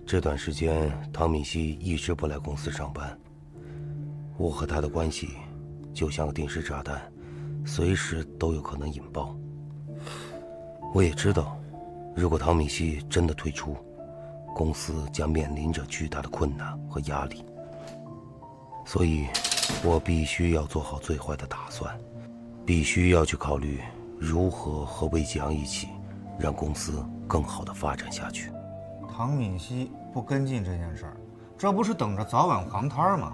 这段时间，唐敏熙一直不来公司上班。我和他的关系就像个定时炸弹，随时都有可能引爆。我也知道，如果唐敏熙真的退出，公司将面临着巨大的困难和压力。所以，我必须要做好最坏的打算，必须要去考虑如何和魏继阳一起，让公司更好的发展下去。唐敏熙不跟进这件事儿，这不是等着早晚黄摊吗？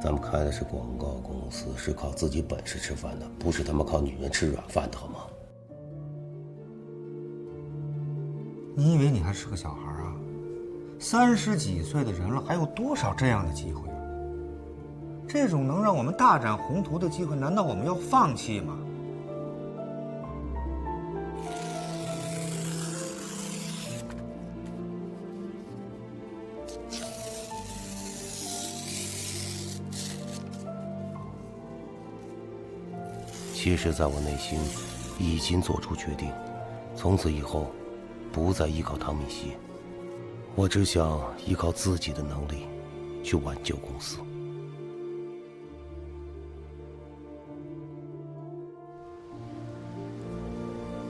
咱们开的是广告公司，是靠自己本事吃饭的，不是他妈靠女人吃软饭的，好吗？你以为你还是个小孩啊？30几岁的人了，还有多少这样的机会啊？这种能让我们大展宏图的机会，难道我们要放弃吗？其实，在我内心已经做出决定，从此以后，不再依靠唐敏熙，我只想依靠自己的能力，去挽救公司。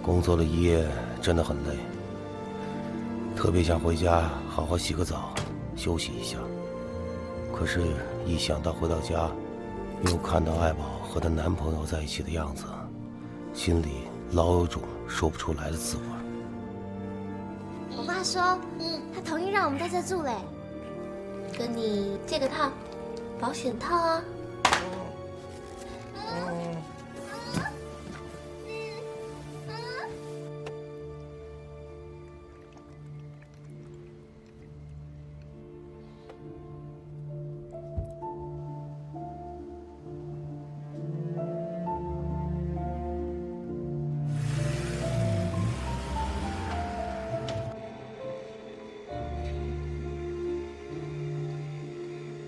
工作了一夜，真的很累，特别想回家好好洗个澡，休息一下。可是，一想到回到家，又看到爱宝和她男朋友在一起的样子，心里老有种说不出来的滋味。我爸说，他同意让我们在这住嘞，跟你借个套，保险套啊。